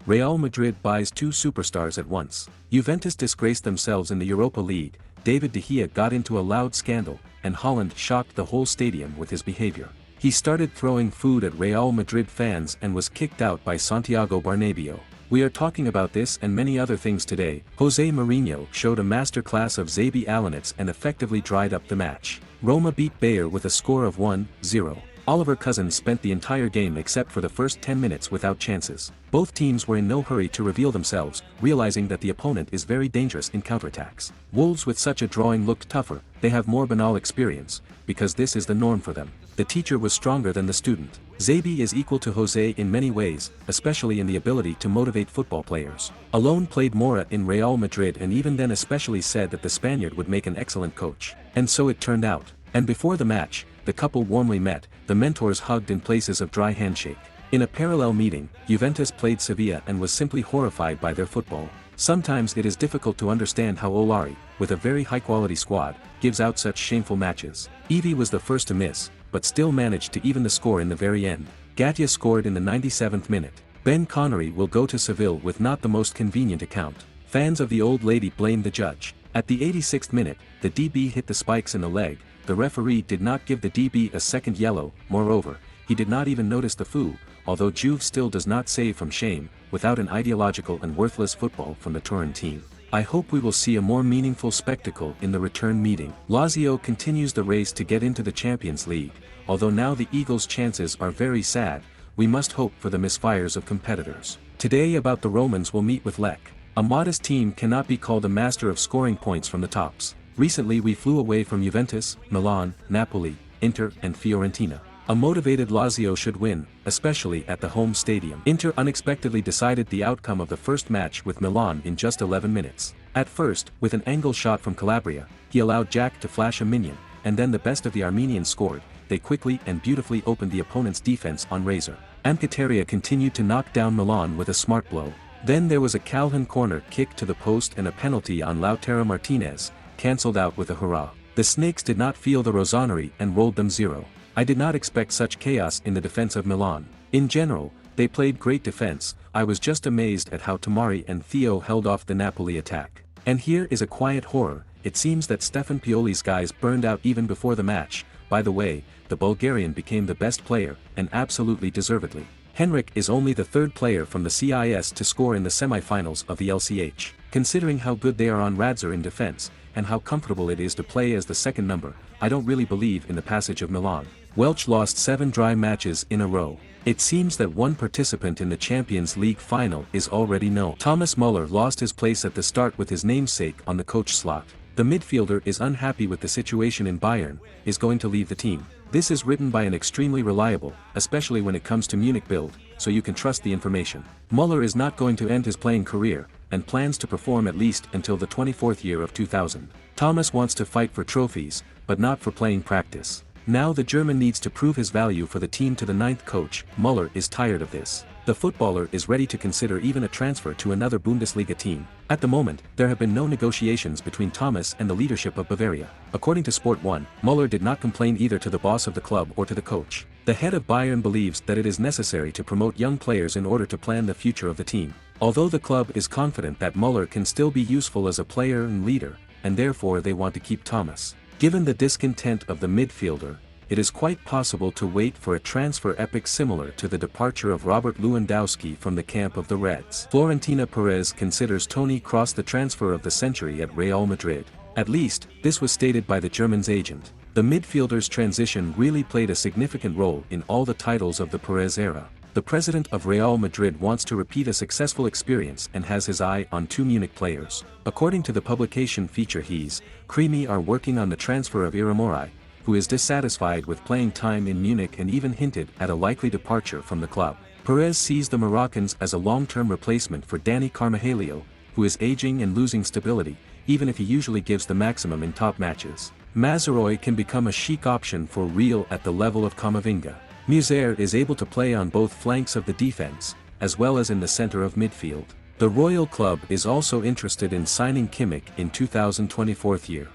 Real Madrid buys two superstars at once. Juventus disgraced themselves in the Europa League, David De Gea got into a loud scandal, and Haaland shocked the whole stadium with his behavior. He started throwing food at Real Madrid fans and was kicked out by Santiago Bernabeu. We are talking about this and many other things today. Jose Mourinho showed a masterclass of Xabi Alonso and effectively dried up the match. Roma beat Bayer with a score of 1-0. Oliver Cousins spent the entire game except for the first 10 minutes without chances. Both teams were in no hurry to reveal themselves, realizing that the opponent is very dangerous in counterattacks. Wolves with such a drawing looked tougher, they have more banal experience, because this is the norm for them. The teacher was stronger than the student. Xabi is equal to Jose in many ways, especially in the ability to motivate football players. Alone played Mora in Real Madrid and even then especially said that the Spaniard would make an excellent coach. And so it turned out. And before the match, the couple warmly met, the mentors hugged in places of dry handshake. In a parallel meeting, Juventus played Sevilla and was simply horrified by their football. Sometimes it is difficult to understand how Olari, with a very high-quality squad, gives out such shameful matches. Evie was the first to miss, but still managed to even the score in the very end. Gatia scored in the 97th minute. Ben Connery will go to Seville with not the most convenient account. Fans of the old lady blamed the judge. At the 86th minute, the DB hit the spikes in the leg. The referee did not give the DB a second yellow, moreover, he did not even notice the foul, although Juve still does not save from shame, without an ideological and worthless football from the Turin team. I hope we will see a more meaningful spectacle in the return meeting. Lazio continues the race to get into the Champions League, although now the Eagles' chances are very sad, we must hope for the misfires of competitors. Today about the Romans will meet with Lech. A modest team cannot be called a master of scoring points from the tops. Recently we flew away from Juventus, Milan, Napoli, Inter and Fiorentina. A motivated Lazio should win, especially at the home stadium. Inter unexpectedly decided the outcome of the first match with Milan in just 11 minutes. At first, with an angle shot from Calabria, he allowed Jack to flash a minion, and then the best of the Armenians scored. They quickly and beautifully opened the opponent's defense on razor. Mkhitaryan continued to knock down Milan with a smart blow. Then there was a Calhoun corner kick to the post and a penalty on Lautaro Martinez, cancelled out with a hurrah. The Snakes did not feel the Rossoneri and rolled them 0. I did not expect such chaos in the defense of Milan. In general, they played great defense, I was just amazed at how Tomari and Theo held off the Napoli attack. And here is a quiet horror, it seems that Stefan Pioli's guys burned out even before the match. By the way, the Bulgarian became the best player, and absolutely deservedly. Henrik is only the third player from the CIS to score in the semi-finals of the LCH. Considering how good they are on Radzer in defense, and how comfortable it is to play as the second number, I don't really believe in the passage of Milan. Welch lost 7 dry matches in a row. It seems that one participant in the Champions League final is already known. Thomas Muller lost his place at the start with his namesake on the coach slot. The midfielder is unhappy with the situation in Bayern, is going to leave the team. This is written by an extremely reliable, especially when it comes to Munich build, so you can trust the information. Muller is not going to end his playing career, and plans to perform at least until the 24th year of 2000. Thomas wants to fight for trophies, but not for playing practice. Now the German needs to prove his value for the team to the 9th coach. Muller is tired of this. The footballer is ready to consider even a transfer to another Bundesliga team. At the moment, there have been no negotiations between Thomas and the leadership of Bavaria. According to Sport 1, Muller did not complain either to the boss of the club or to the coach. The head of Bayern believes that it is necessary to promote young players in order to plan the future of the team. Although the club is confident that Muller can still be useful as a player and leader, and therefore they want to keep Thomas. Given the discontent of the midfielder, it is quite possible to wait for a transfer epic similar to the departure of Robert Lewandowski from the camp of the Reds. Florentina Perez considers Toni Kroos the transfer of the century at Real Madrid. At least, this was stated by the German's agent. The midfielder's transition really played a significant role in all the titles of the Perez era. The president of Real Madrid wants to repeat a successful experience and has his eye on 2 Munich players. According to the publication Feature He's, Creamy are working on the transfer of Iramorai, who is dissatisfied with playing time in Munich and even hinted at a likely departure from the club. Perez sees the Moroccans as a long-term replacement for Dani Carvajal, who is aging and losing stability, even if he usually gives the maximum in top matches. Mazraoui can become a chic option for Real at the level of Camavinga. Muser is able to play on both flanks of the defense, as well as in the center of midfield. The Royal Club is also interested in signing Kimmich in 2024 year.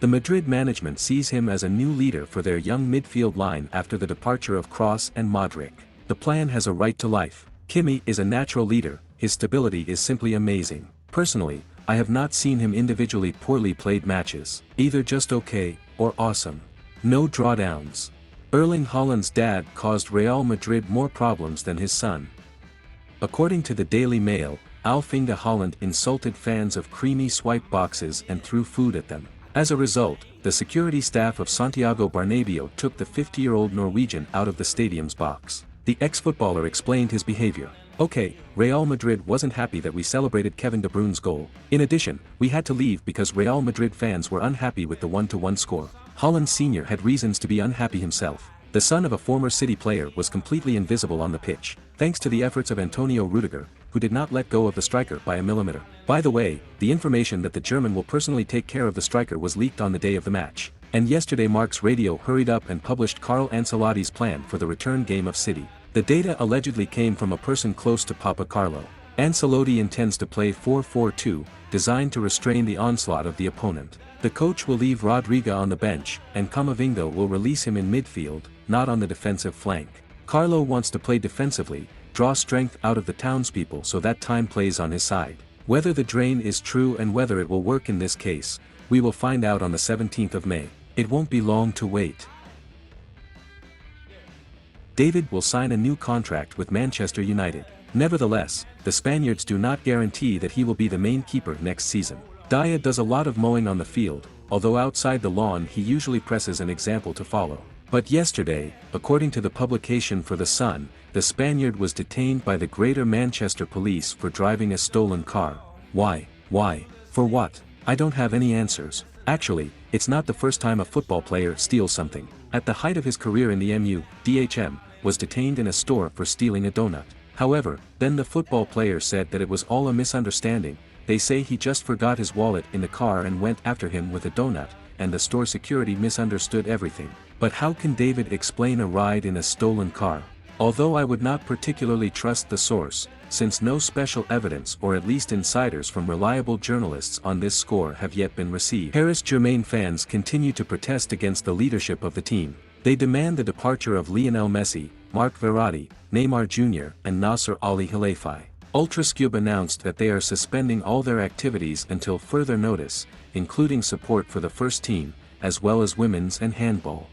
The Madrid management sees him as a new leader for their young midfield line after the departure of Kroos and Modric. The plan has a right to life. Kimi is a natural leader, his stability is simply amazing. Personally, I have not seen him individually poorly played matches, either just okay, or awesome. No drawdowns. Erling Haaland's dad caused Real Madrid more problems than his son. According to the Daily Mail, Alf-Inge Haaland insulted fans of creamy swipe boxes and threw food at them. As a result, the security staff of Santiago Bernabeu took the 50-year-old Norwegian out of the stadium's box. The ex-footballer explained his behavior. Okay, Real Madrid wasn't happy that we celebrated Kevin De Bruyne's goal. In addition, we had to leave because Real Madrid fans were unhappy with the 1-1 score. Haaland Sr. had reasons to be unhappy himself. The son of a former City player was completely invisible on the pitch, thanks to the efforts of Antonio Rudiger, who did not let go of the striker by a millimeter. By the way, the information that the German will personally take care of the striker was leaked on the day of the match. And yesterday Mark's radio hurried up and published Carlo Ancelotti's plan for the return game of City. The data allegedly came from a person close to Papa Carlo. Ancelotti intends to play 4-4-2, designed to restrain the onslaught of the opponent. The coach will leave Rodrigo on the bench, and Camavinga will release him in midfield, not on the defensive flank. Carlo wants to play defensively, draw strength out of the townspeople so that time plays on his side. Whether the drain is true and whether it will work in this case, we will find out on the 17th of May. It won't be long to wait. David will sign a new contract with Manchester United. Nevertheless, the Spaniards do not guarantee that he will be the main keeper next season. Dyer does a lot of mowing on the field, although outside the lawn he usually presses an example to follow. But yesterday, according to the publication for The Sun, the Spaniard was detained by the Greater Manchester Police for driving a stolen car. Why? For what? I don't have any answers. Actually, it's not the first time a football player steals something. At the height of his career in the MU, DHM was detained in a store for stealing a donut. However, then the football player said that it was all a misunderstanding. They say he just forgot his wallet in the car and went after him with a donut, and the store security misunderstood everything. But how can David explain a ride in a stolen car? Although I would not particularly trust the source, since no special evidence or at least insiders from reliable journalists on this score have yet been received. Paris Germain fans continue to protest against the leadership of the team. They demand the departure of Lionel Messi, Marc Verratti, Neymar Jr. and Nasser Ali Khelaifi. Ultrascube announced that they are suspending all their activities until further notice, including support for the first team, as well as women's and handball.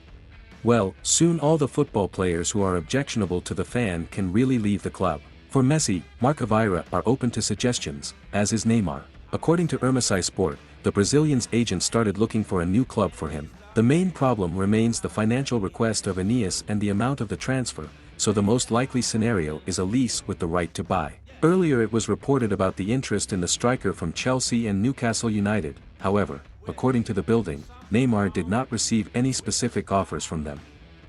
Well, soon all the football players who are objectionable to the fan can really leave the club. For Messi, Marc Vieira are open to suggestions, as is Neymar. According to Hermesai Sport, the Brazilian's agent started looking for a new club for him. The main problem remains the financial request of Aeneas and the amount of the transfer, so the most likely scenario is a lease with the right to buy. Earlier it was reported about the interest in the striker from Chelsea and Newcastle United. However, according to the building, Neymar did not receive any specific offers from them.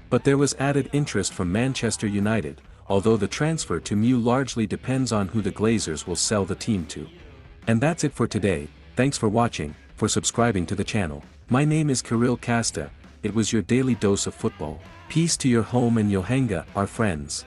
But there was added interest from Manchester United, although the transfer to MU largely depends on who the Glazers will sell the team to. And that's it for today. Thanks for watching, for subscribing to the channel. My name is Kirill Kasta. It was your daily dose of football. Peace to your home and Yohanga, our friends.